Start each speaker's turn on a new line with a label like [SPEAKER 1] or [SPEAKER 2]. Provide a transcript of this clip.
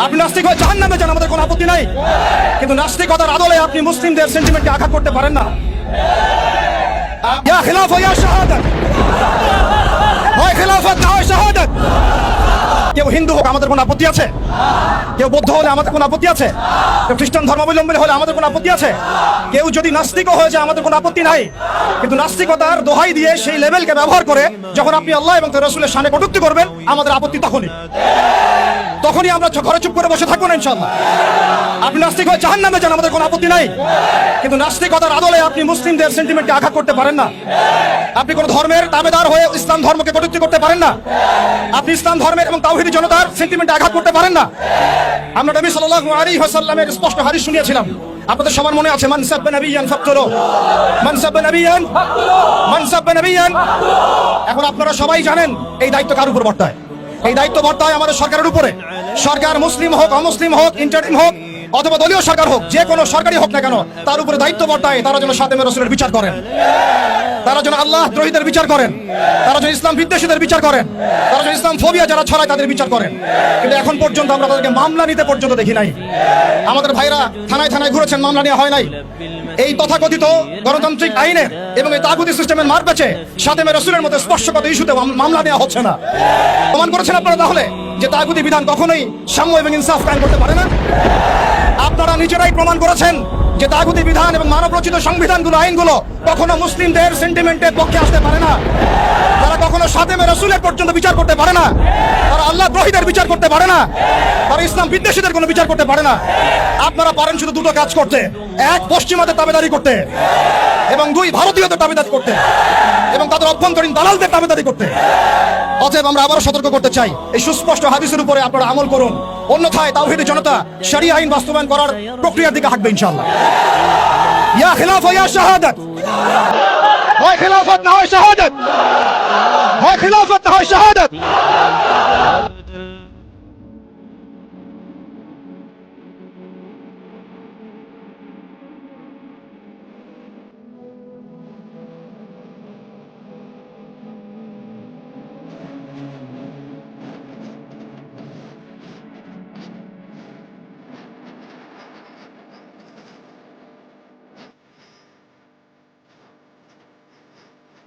[SPEAKER 1] আপনি নাস্তিক হয়ে জাহান্নামে যান, আমাদের কোনো আপত্তি নাই, কিন্তু নাস্তিকতার আদলে আপনি মুসলিমদের সেন্টিমেন্টকে আঘাত করতে পারেন না। ইয়া খিলাফা ইয়া শাহাদাত, হয় খিলাফত না হয় শাহাদাত। কেউ হিন্দু হোক আমাদের কোনো আপত্তি আছে? কেউ বৌদ্ধ হলে আমাদের কোনো আপত্তি আছে? কেউ খ্রিস্টান ধর্মাবলম্বী হলে আমাদের কোনো আপত্তি আছে? কেউ যদি নাস্তিকও হয়ে যায় আমাদের কোনো আপত্তি নাই, কিন্তু নাস্তিকতার দোহাই দিয়ে সেই লেভেলকে ব্যবহার করে যখন আপনি আল্লাহ এবং তার রাসূলের শানে কটূক্তি করবেন, আমাদের আপত্তি তখনই আমরা ঘরে চুপ করে বসে থাকবো না ইনশাআল্লাহ। আপনি নাস্তিক হয়ে জাহান্নামে যান, আমাদের কোনো আপত্তি নাই, কিন্তু নাস্তিকতার আদলে আপনি মুসলিমদের সেন্টিমেন্টকে আঘাত করতে পারেন না। আপনি কোন ধর্মের তাবেদার হয়ে ইসলাম ধর্মকে কটূক্তি করতে পারেন না। আপনি ইসলাম ধর্মের এবং তাওহীদি জনতার সেন্টিমেন্টে আঘাত করতে পারেন না। আমরা নবী সাল্লাল্লাহু আলাইহি ওয়াসাল্লামের স্পষ্ট হাদিস শুনিয়েছিলাম, আপনাদের সবার মনে আছে, মান সাব্বা নাবিয়ান ফাকতুলু, মান সাব্বা নাবিয়ান ফাকতুলু, মান সাব্বা নাবিয়ান। এখন আপনারা সবাই জানেন এই দায়িত্ব কার উপর বর্তায়? এই দায়িত্ব বর্তায় আমাদের সরকারের উপরে। সরকার মুসলিম হোক, অমুসলিম হোক, ইন্টারিম হোক অথবা দলীয় সরকার হোক, যে কোনো সরকারি হোক না কেন, তার উপরে দায়িত্ব বর্তায় তারা যেন শাতেমে রাসূলের বিচার করেন, তারা যেন আল্লাহ দ্রোহীদের বিচার করেন, তারা যেন ইসলাম বিদ্বেষীদের বিচার করেন, তারা যেন ইসলাম ফোবিয়া যারা ছড়ায় তাদের বিচার করেন। কিন্তু এখন পর্যন্ত আমরা তাদেরকে মামলা নিতে পর্যন্ত দেখি নাই। আমাদের ভাইরা থানায় থানায় ঘুরেছেন, মামলা নেওয়া হয় নাই। এই তথাকথিত গণতান্ত্রিক আইনের এবং এই তাগুতি সিস্টেমের মার পেছে শাতেমে রাসূলের মতো স্পর্শকাতর ইস্যুতে মামলা নেওয়া হচ্ছে না। প্রমাণ করেছেন আপনারা তাহলে যে তাগুতি বিধান কখনোই সাম্য এবং ইনসাফ কায়েম করতে পারে না। আপনারা নিজেরাই প্রমাণ করেছেন যে তাগুতি বিধান এবং মানব রচিত সংবিধানগুলো, আইনগুলো কখনো মুসলিমদের সেন্টিমেন্টের পক্ষে আসতে পারে না। তারা কখনো শাতেমে রাসূলের পর্যন্ত বিচার করতে পারে না। তারা আল্লাহ দ্রোহীদের বিচার করতে পারে না। তারা ইসলাম বিদ্বেষীদের কোনো বিচার করতে পারে না। আপনারা পারেন শুধু দুটো কাজ করতে, এক পশ্চিমাদের তাবেদারি করতে, এবং দুই ভারতীয়দের তাবেদারি করতে, এবং তাদের অভ্যন্তরীণ দালালদের তাবেদারি করতে। অতএব আমরা আবারও সতর্ক করতে চাই, এই সুস্পষ্ট হাদিসের উপরে আপনারা আমল করুন, অন্যথায় তাওহীদি জনতা শরিয়া আইন বাস্তবায়ন করার প্রক্রিয়ার দিকে হাঁটবে ইনশাআল্লাহ। ইয়া খিলাফা ইয়া শাহাদাত, হয় খিলাফত না হয় শাহাদাত, হয় খিলাফত না হয় শাহাদাত।